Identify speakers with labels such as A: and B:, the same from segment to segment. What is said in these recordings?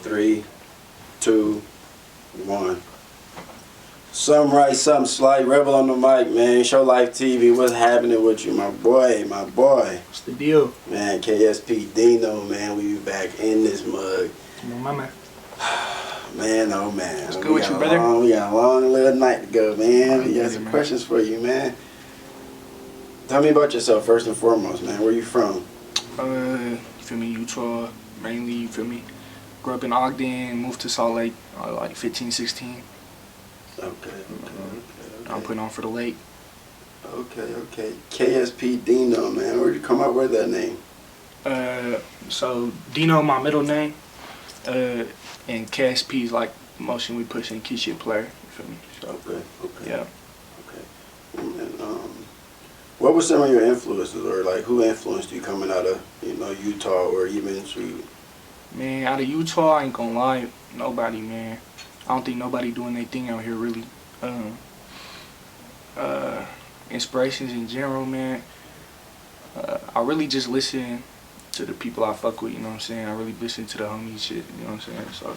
A: 3, 2, 1. Something right, something slight. Rebel on the mic, man. Show Life TV. What's happening with you, my boy? My boy.
B: What's the deal?
A: Man, KSP DINO, man. We be back in this mug.
B: Come on, my man.
A: Man, oh man.
B: What's good with you, brother?
A: We got a long little night to go, man. We got
B: busy,
A: some
B: man.
A: questions for you, man. Tell me about yourself first and foremost, man. Where you from?
B: You feel me? Utah, mainly, you feel me? Grew up in Ogden, moved to Salt Lake, like 15, 16.
A: Okay.
B: I'm putting on for the lake.
A: Okay. KSP DINO, man. Where'd you come up with that name?
B: So Dino, my middle name, and KSP is like the motion we push in key shit player. You feel me? So,
A: Okay.
B: Yeah.
A: Okay. And what were some of your influences, or like who influenced you coming out of Utah, or even to?
B: Man, out of Utah, I ain't gonna lie, nobody, man. I don't think nobody doing their thing out here really. Inspirations in general, man. I really just listen to the people I fuck with, you know what I'm saying? I really listen to the homies shit, you know what I'm saying? So,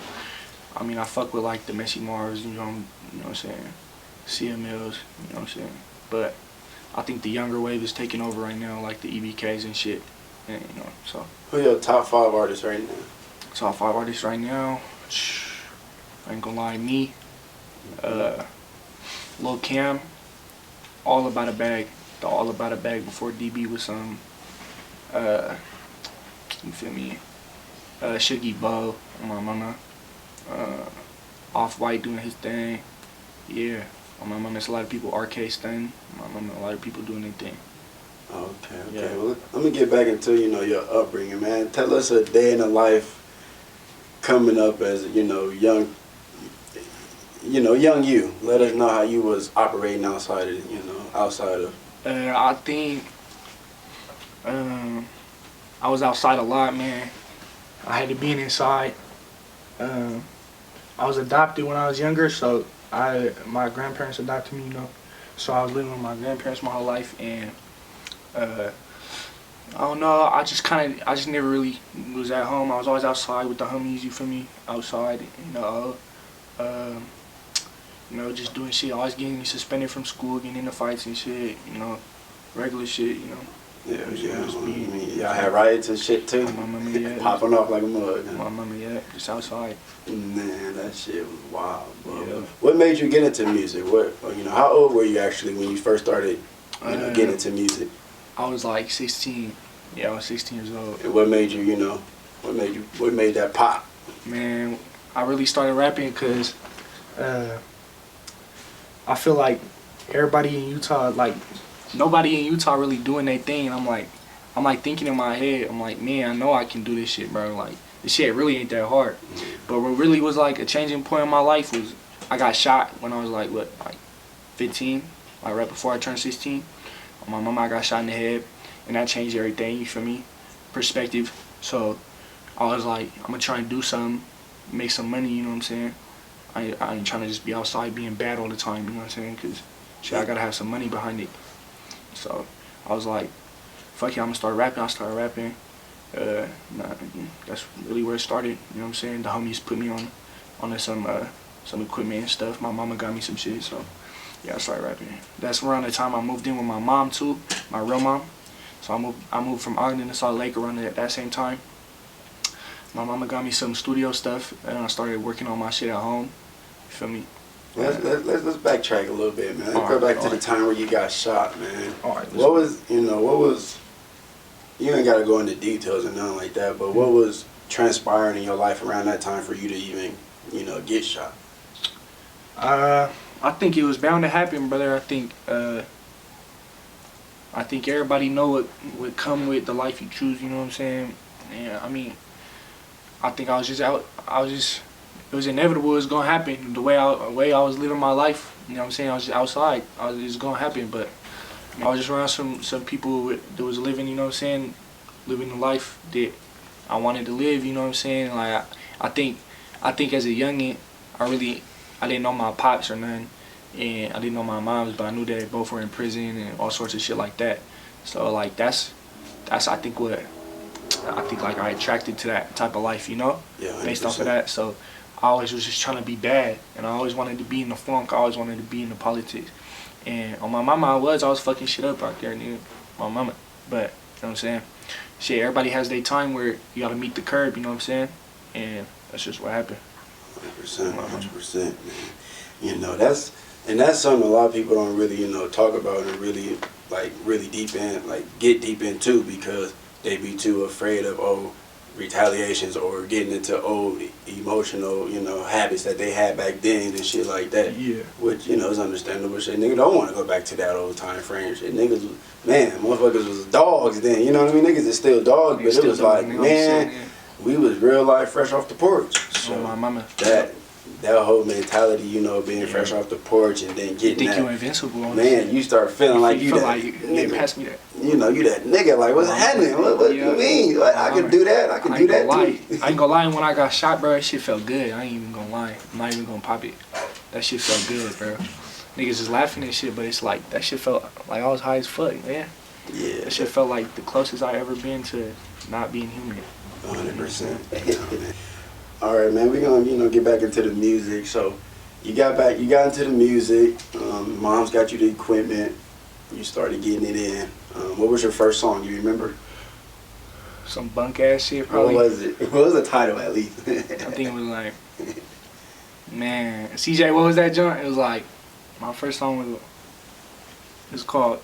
B: I mean, I fuck with like the Messi Mars, you know what I'm saying? CMLs, you know what I'm saying? But I think the younger wave is taking over right now, like the EBKs and shit, and, you know, so.
A: Who are your top 5 artists right now?
B: Top 5 artists right now, I ain't gonna lie, me, Lil Cam, All About a Bag, the All About a Bag before DB was some, you feel me, Shuggy Bo, my mama, Off-White doing his thing, yeah, my mama, there's a lot of people, RK Stun, my mama, a lot of people doing their thing.
A: Okay.
B: Yeah.
A: Well, let me get back into your upbringing, man. Tell us a day in the life coming up as young you. Let us know how you was operating outside of.
B: I think I was outside a lot, man. I had to be inside. I was adopted when I was younger, so my grandparents adopted me, So I was living with my grandparents my whole life, and I don't know. I just never really was at home. I was always outside with the homies. You feel me? Outside, just doing shit. Always getting suspended from school, getting into fights and shit. Regular shit.
A: Yeah. Y'all had riots and shit too.
B: My mama, yeah.
A: Popping off like a mug.
B: My mama, yeah. Just outside.
A: Man, that shit was wild, bro.
B: Yeah.
A: What made you get into music? How old were you actually when you first started, getting into music?
B: I was like 16. Yeah, I was 16 years old.
A: And what made you, what made that pop?
B: Man, I really started rapping because I feel like everybody in Utah, like, nobody in Utah really doing their thing. And I'm like thinking in my head, I'm like, man, I know I can do this shit, bro. Like, this shit really ain't that hard. But what really was like a changing point in my life was I got shot when I was like 15, like right before I turned 16. My mama, I got shot in the head, and that changed everything, you feel me? Perspective. So I was like, I'm gonna try and do something, make some money, you know what I'm saying? I ain't trying to just be outside being bad all the time, you know what I'm saying? Because shit, I gotta have some money behind it. So I was like, fuck it, I'm gonna start rapping. I started rapping. That's really where it started, you know what I'm saying? The homies put me on some equipment and stuff. My mama got me some shit, so yeah, I started rapping. That's around the time I moved in with my mom too, my real mom. So I moved from Ogden to Salt Lake around that same time. My mama got me some studio stuff, and I started working on my shit at home. You feel me?
A: Let's backtrack a little bit, man. Let's go back to the time where you got shot, man.
B: All right.
A: What was, you ain't got to go into details and nothing like that, but what was transpiring in your life around that time for you to even, get shot?
B: I think it was bound to happen, brother. I think everybody know what would come with the life you choose, you know what I'm saying? And I mean, I think it was inevitable it was gonna happen. The way I was living my life, you know what I'm saying? I was just outside. It was gonna happen, but I was just around some people that was living, you know what I'm saying? Living the life that I wanted to live, you know what I'm saying? Like, I think as a youngin', I didn't know my pops or nothing, and I didn't know my moms, but I knew that they both were in prison and all sorts of shit like that. So like that's I think what I think like I attracted to that type of life, you know,
A: Yeah,
B: based off of that. So I always was just trying to be bad, and I always wanted to be in the funk. I always wanted to be in the politics. And on my mama, I was fucking shit up out there, nigga. My mama. But, you know what I'm saying? Shit, everybody has their time where you gotta meet the curb, you know what I'm saying? And that's just what happened.
A: 100%, 100%, man. You know, that's something a lot of people don't really, you know, talk about and really, like, really deep in, like, get deep into, because they be too afraid of, retaliations or getting into old emotional, you know, habits that they had back then and shit like that.
B: Yeah.
A: Which, you know, is understandable shit. Nigga don't want to go back to that old time frame shit. Niggas, man, motherfuckers was dogs then. You know what I mean? Niggas is still dogs, but it was like, man, we was real life fresh off the porch. So
B: my mama.
A: That whole mentality, you know, being fresh off the porch and then getting
B: you think
A: that,
B: you invincible.
A: Man, you start feeling like you
B: feel
A: that
B: like
A: nigga.
B: Pass me that.
A: You know, you that nigga. Like, what's happening? What do you mean? Like, I can do that. I can do that too.
B: I ain't gonna lie. When I got shot, bro, that shit felt good. I ain't even gonna lie. I'm not even gonna pop it. That shit felt good, bro. Niggas is laughing and shit, but it's like that shit felt like I was high as fuck, man.
A: Yeah.
B: That shit felt like the closest I ever been to not being human.
A: 100%. All right, man. We gonna, you know, get back into the music. So, you got into the music. Mom's got you the equipment. You started getting it in. What was your first song? You remember?
B: Some bunk ass shit, probably.
A: What was it? What was the title, at least?
B: I think it was like, man, CJ. What was that joint? It was like, my first song was called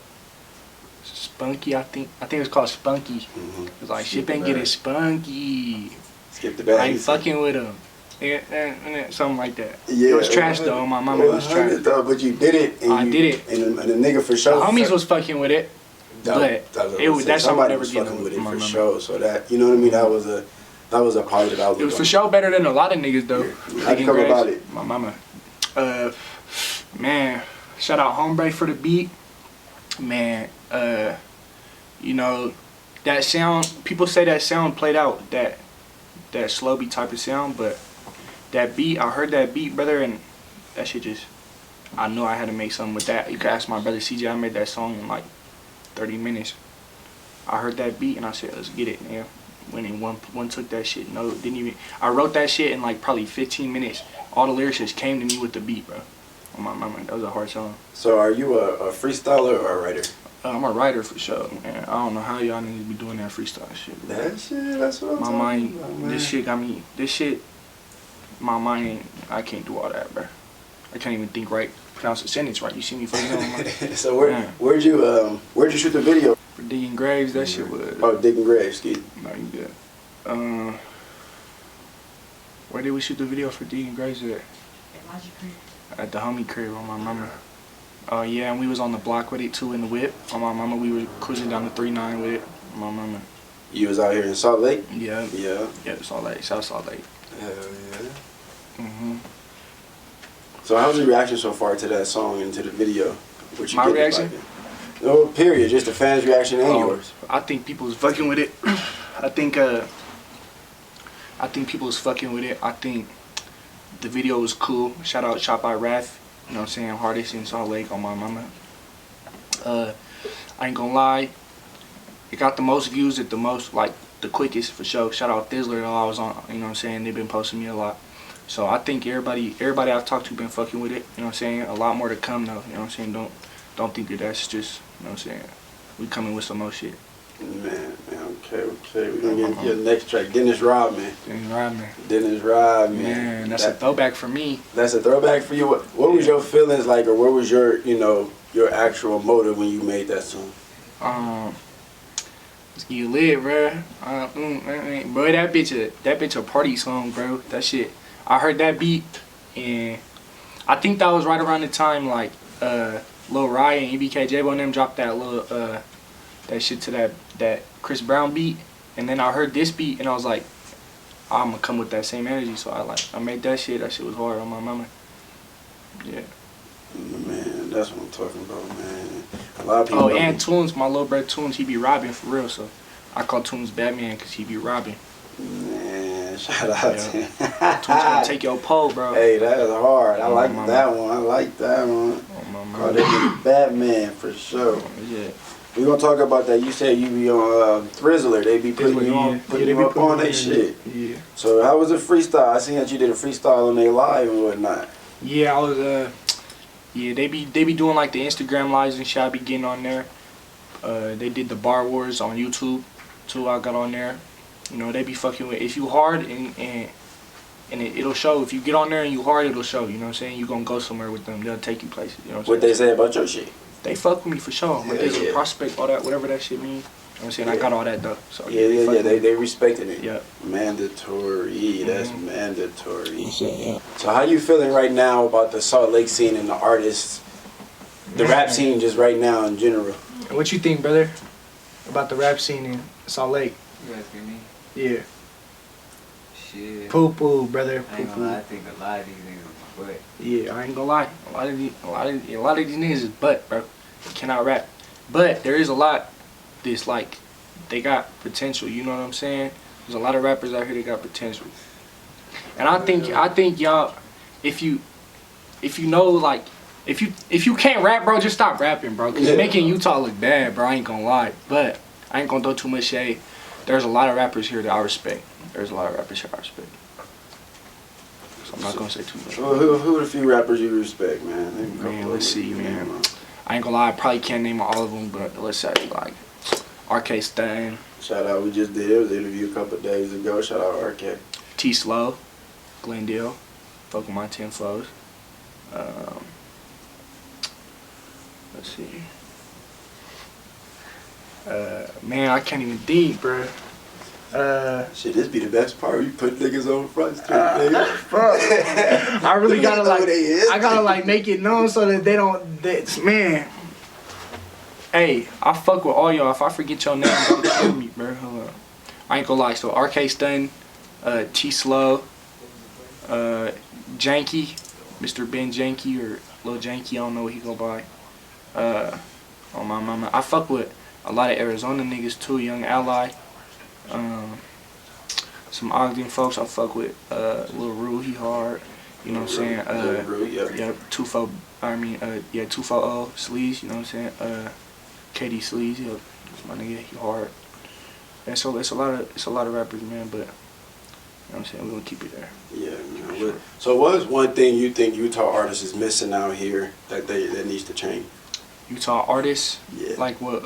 B: Spunky. I think it was called Spunky.
A: Mm-hmm.
B: It was like, shit been getting spunky.
A: Skip the bag.
B: I ain't fucking with him. Yeah, something like that.
A: Yeah,
B: it was trash though. My mama was trash.
A: Though, but you did it. And
B: I did it.
A: And the nigga for sure.
B: The homies was fucking with it. But that's somebody
A: was fucking with it for
B: mama.
A: sure. So that, you know what I mean. That was a positive outlook.
B: It was for sure better than a lot of niggas though.
A: Yeah. How'd you come about it?
B: My mama. Man, shout out Hombre for the beat. Man, you know, that sound. People say that sound played out that slow beat type of sound, but that beat, I heard that beat, brother, and that shit just, I knew I had to make something with that. You can ask my brother CJ, I made that song in like 30 minutes. I heard that beat and I said, let's get it, man. Went in, one took that shit, no, didn't even, I wrote that shit in like probably 15 minutes. All the lyrics just came to me with the beat, bro. On my mind, that was a hard song.
A: So are you a freestyler or a writer?
B: I'm a writer for sure, man. I don't know how y'all niggas be doing that freestyle shit, bro.
A: That shit, that's what I'm
B: my
A: talking
B: mind,
A: about, man.
B: This shit got me, my mind, I can't do all that, bro. I can't even think right, pronounce a sentence right. You see me fucking on my
A: So where'd you shoot the video?
B: For digging graves, that shit was.
A: Oh, digging graves, excuse me.
B: No, you good. Where did we shoot the video for digging graves at? At the homie crib on my mama. Oh yeah, and we was on the block with it too in the whip. On my mama, we were cruising down the 3-9 with it. On my mama.
A: You was out here in Salt Lake?
B: Yeah.
A: Yeah.
B: Yeah, Salt Lake, South Salt Lake.
A: Hell yeah.
B: Mhm.
A: So how's the reaction so far to that song and to the video? What you
B: My reaction?
A: Like no, period. Just the fans' reaction and yours.
B: I think people was fucking with it. I think people was fucking with it. I think the video was cool. Shout out Shot by Wrath. You know what I'm saying? Hardest in Salt Lake on my mama. I ain't gonna lie. It got the most views at the most, like, the quickest for sure. Shout out Thizzler, I was on, you know what I'm saying? They've been posting me a lot. So I think everybody I've talked to been fucking with it. You know what I'm saying? A lot more to come though. You know what I'm saying? Don't think that that's just, you know what I'm saying? We coming with some more shit.
A: Man, okay. We're gonna get into your next track, Dennis Rodman. Dennis Rodman.
B: Man, that's a throwback for me.
A: That's a throwback for you. What was your feelings like, or what was your, you know, your actual motive when you made that song?
B: Let's get lit, bro. Bro, that bitch a party song, bro. That shit. I heard that beat, and I think that was right around the time like Lil Ryan and EBK J-Bo and them dropped that little that shit to that Chris Brown beat, and then I heard this beat and I was like, I'm gonna come with that same energy. So I made that shit. That shit was hard on my mama. Yeah.
A: Man, that's what I'm talking about, man. A lot of people.
B: Oh, and Toons, my little brother Toons, he be robbing for real. So I call Toons Batman because he be robbing.
A: Man, shout out to him.
B: Toons gonna take your pole, bro.
A: Hey, that is hard. I like that one. I like that one.
B: Oh, my
A: Call that nigga Batman for sure.
B: Yeah.
A: We're gonna talk about that. You said you be on Thrizzler. They be putting you on, putting you up on their shit.
B: Yeah.
A: So how was the freestyle? I seen that you did a freestyle on their live and whatnot.
B: Yeah, I was yeah, they be doing like the Instagram lives and shit. I be getting on there. They did the Bar Wars on YouTube too. I got on there. You know, they be fucking with, if you hard and it'll show. If you get on there and you hard, it'll show. You know what I'm saying? You gonna go somewhere with them. They'll take you places. You know what I'm saying?
A: What they say about your shit?
B: They fuck with me for sure. But there's a prospect, all that, whatever that shit mean. You know what I'm saying? I got all that though. So
A: yeah. They respected it.
B: Yeah.
A: Mandatory. That's mandatory.
B: Yeah.
A: So how you feeling right now about the Salt Lake scene and the artists, the rap scene just right now in general?
B: What you think, brother, about the rap scene in Salt Lake?
C: You asking me?
B: Yeah.
C: Shit.
B: Poo, brother.
C: I ain't gonna lie, I think a lot of these niggas is butt.
B: Yeah, I ain't gonna lie. A lot of these niggas is butt, bro. They cannot rap. But there is a lot that's like, they got potential. You know what I'm saying? There's a lot of rappers out here that got potential. And I think y'all, if you know, like, if you can't rap, bro, just stop rapping, bro. Cause you're making Utah look bad, bro. I ain't gonna lie. But I ain't gonna throw too much shade. There's a lot of rappers here that I respect. So I'm not gonna say too much.
A: Well, who are the few rappers you respect, man?
B: Man, let's see, man. I ain't gonna lie, I probably can't name all of them, but let's say like KSP.
A: Shout out, we just did it. Was an interview a couple of days ago. Shout out RK.
B: T Slow, Glendale, fuck with my 10 foes. Let's see. Man, I can't even think, bro.
A: Shit, this be the best part. You put niggas on front street, nigga.
B: Bro, I really gotta like,
A: I
B: gotta like make it known so that they don't, man. Hey, I fuck with all y'all. If I forget your name, don't kill me, bro. Hold on. I ain't gonna lie. So RK, T Slow, Janky, Mr. Ben Janky or Lil Janky, I don't know what he go by. On my mama, I fuck with a lot of Arizona niggas too. Young Ally. Some Ogden folks I fuck with, Lil Rue, he hard, you know what I'm saying,
A: Rue,
B: yeah, 240, Sleaze, you know what I'm saying, KD Sleaze, yeah, that's my nigga, he hard, and so it's a lot of rappers, man, but, you know what I'm saying, we're gonna keep it there.
A: Yeah, man. Sure. So what is one thing you think Utah artists is missing out here that needs to change?
B: Utah artists,
A: yeah.
B: like what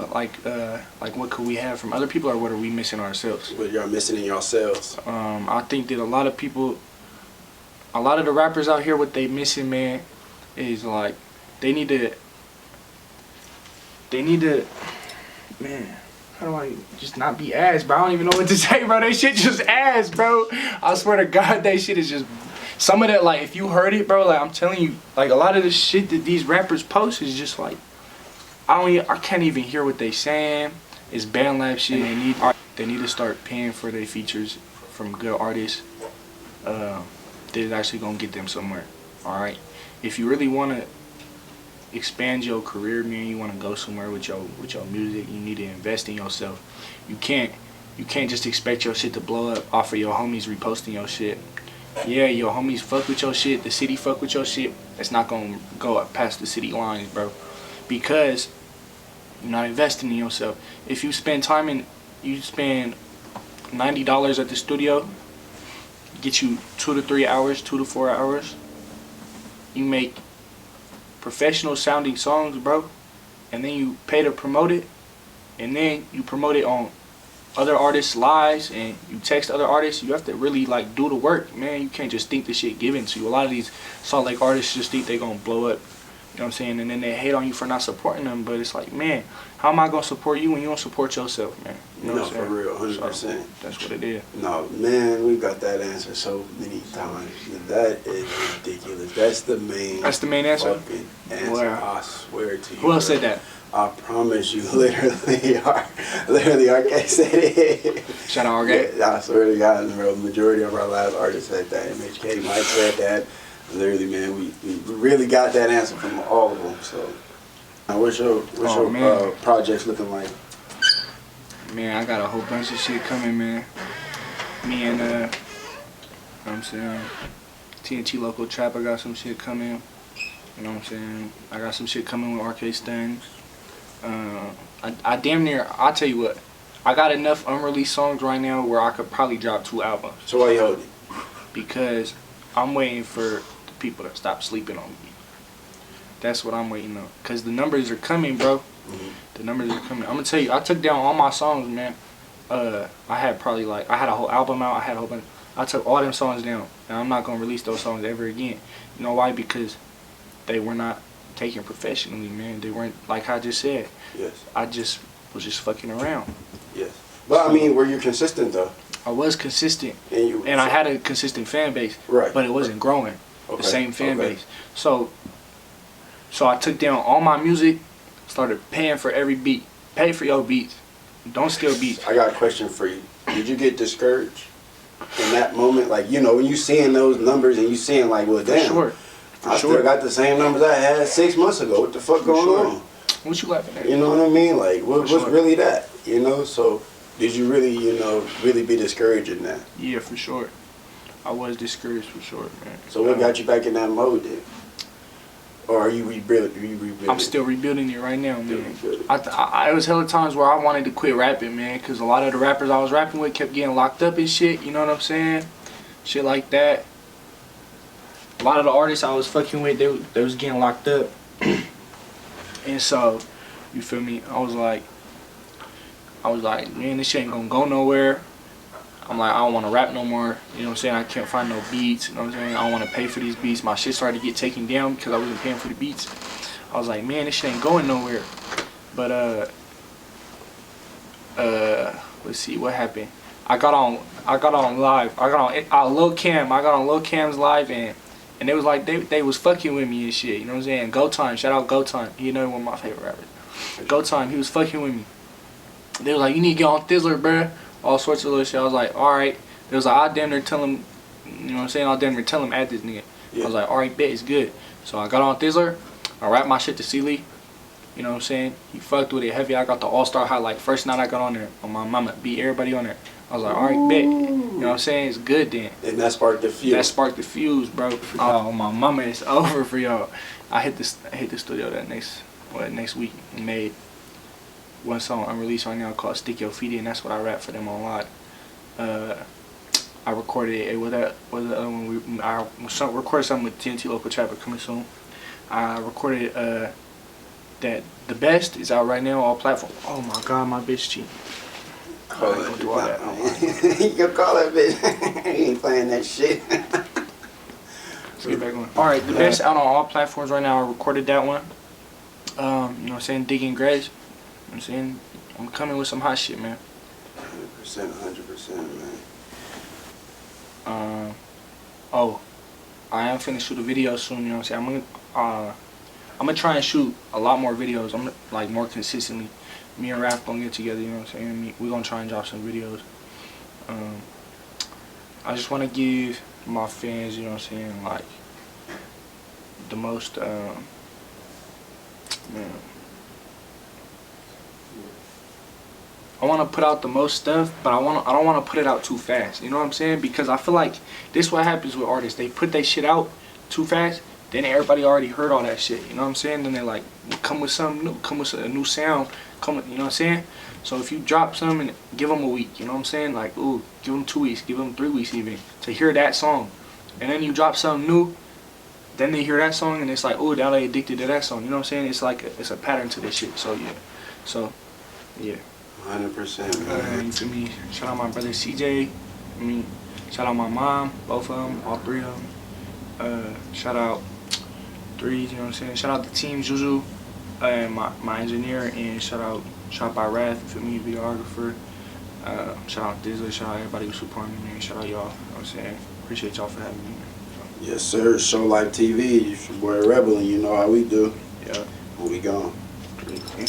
B: could we have from other people, or what are we missing ourselves?
A: What y'all missing in yourselves?
B: I think that a lot of the rappers out here, what they missing, man, is like they need to, man, how do I just not be ass, bro? I don't even know what to say, bro. They shit just ass, bro. I swear to God, they shit is just, some of that, like, if you heard it, bro, like, I'm telling you, like, a lot of the shit that these rappers post is just like, I can't even hear what they saying. It's band lab shit. They need to start paying for their features from good artists. They're actually gonna get them somewhere. All right. If you really wanna expand your career, man, you wanna go somewhere with your music. You need to invest in yourself. You can't just expect your shit to blow up off of your homies reposting your shit. Yeah, your homies fuck with your shit. The city fuck with your shit. It's not gonna go up past the city lines, bro. Because you're not investing in yourself. If you spend time and you spend $90 at the studio, get you 2 to 3 hours, 2 to 4 hours, you make professional sounding songs, bro, and then you pay to promote it, and then you promote it on other artists' lives, and you text other artists. You have to really like do the work, man. You can't just think the shit given to you. A lot of these Salt Lake artists just think they gonna blow up. You know what I'm saying? And then they hate on you for not supporting them. But it's like, man, how am I going to support you when you don't support yourself, man? You know what I'm saying?
A: For real, 100%.
B: So, that's what it is.
A: No, man, we got that answer so many times. That is ridiculous. That's the main
B: answer?
A: fucking answer.
B: Wow.
A: I swear to you.
B: Who else said that?
A: I promise you, literally, RK said it.
B: Shout out RK.
A: Yeah, I swear to God, the majority of our last artists said that. MHK, Mike said that. Literally, man, we really got that answer from all of them. So, what's your projects looking like?
B: Man, I got a whole bunch of shit coming, man. Me and you know what I'm saying, TNT Local Trap, I got some shit coming. You know what I'm saying? I got some shit coming with RK Stun. I damn near, I'll tell you what, I got enough unreleased songs right now where I could probably drop 2 albums.
A: So why you hold it?
B: Because I'm waiting for the people to stop sleeping on me. That's what I'm waiting on. Because the numbers are coming, bro. The numbers are coming. I'm going to tell you, I took down all my songs, man. I had probably like, I had a whole album out. I had a whole bunch. I took all them songs down. And I'm not going to release those songs ever again. You know why? Because they were not taken professionally, man. They weren't, like I just said.
A: Yes.
B: I just was just fucking around.
A: Yes. But I mean, were you consistent though?
B: I was consistent.
A: And
B: I had a consistent fan base.
A: Right.
B: But it wasn't growing.
A: Okay.
B: The same fan base. So I took down all my music, started paying for every beat. Pay for your beats. Don't steal beats.
A: I got a question for you. Did you get discouraged in that moment? Like, you know, when you seeing those numbers and you seeing like, well, damn,
B: Sure.
A: I still got the same numbers I had 6 months ago. What the fuck going on?
B: What you laughing at?
A: You know what I mean? Like, what's
B: sure.
A: really that? You know, so did you really, you know, really be discouraged in that?
B: Yeah, for sure. I was discouraged for sure, man.
A: So what got you back in that mode then? Or are you rebuilding?
B: I'm still rebuilding it right now, man.
A: Rebuilding.
B: I was hella times where I wanted to quit rapping, man, because a lot of the rappers I was rapping with kept getting locked up and shit, you know what I'm saying? Shit like that. A lot of the artists I was fucking with, they was getting locked up. And so, you feel me? I was like, man, this shit ain't gonna go nowhere. I'm like, I don't want to rap no more. You know what I'm saying? I can't find no beats. You know what I'm saying? I don't want to pay for these beats. My shit started to get taken down because I wasn't paying for the beats. I was like, man, this shit ain't going nowhere. But let's see what happened. I got on live. I got on Lil Cam. I got on Lil Cam's live and it was like they was fucking with me and shit. You know what I'm saying? Go Time, shout out Go Time. He another one of my favorite rappers. Go Time, he was fucking with me. They was like, you need to get on Thizzler, bruh. All sorts of little shit. I was like, alright. They was like, I'll damn near tell him, you know what I'm saying? I'll damn near tell him at this nigga. Yeah. I was like, alright, bet, it's good. So I got on Thizzler. I rapped my shit to Sealy. You know what I'm saying? He fucked with it heavy. I got the all-star highlight. First night I got on there. On my mama. Beat everybody on there. I was like, alright, bet. You know what I'm saying? It's good then.
A: And that sparked the fuse.
B: That sparked the fuse, bro. Oh, my mama, it's over for y'all. I hit the studio that next week and made one song unreleased right now called Stick Your Feet In. That's what I rap for them on live. I recorded it with the other one. I recorded something with TNT Local Trapper coming soon. I recorded that The Best is out right now on all platforms. Oh my god, my bitch cheating.
A: Call that do all that. You can call that bitch. He ain't playing that shit.
B: Let's get back on. Alright, The Best out on all platforms right now. I recorded that one. You know what I'm saying? Digging Graves. You know what I'm saying? I'm coming with some hot shit, man.
A: 100%, man.
B: Oh, I am finna shoot a video soon, you know what I'm saying? I'm gonna try and shoot a lot more videos. I'm like more consistently. Me and Raph gonna get together, you know what I'm saying? We're gonna try and drop some videos. I just wanna give my fans, you know what I'm saying, like the most man. I want to put out the most stuff, but I don't want to put it out too fast. You know what I'm saying? Because I feel like this is what happens with artists. They put their shit out too fast, then everybody already heard all that shit. You know what I'm saying? Then they're like, come with something new, come with a new sound, come with, you know what I'm saying? So if you drop something, give them a week. You know what I'm saying? Like, ooh, give them 2 weeks, give them 3 weeks even to hear that song, and then you drop something new. Then they hear that song and it's like, ooh, now they addicted to that song. You know what I'm saying? It's like it's a pattern to this shit. So yeah.
A: 100%, man.
B: You feel me? Shout out my brother CJ. Shout out my mom, both of them, all 3 of them. Shout out 3, you know what I'm saying? Shout out the team, Juju, and my engineer, and shout out by Wrath, you feel me, videographer. Shout out Dizzler, shout out everybody who supporting me, man. Shout out y'all, you know what I'm saying? Appreciate y'all for having me, man. So.
A: Yes, sir. Show Life TV. It's your boy Rebel, and you know how we do.
B: Yeah.
A: When we gone.
B: Okay.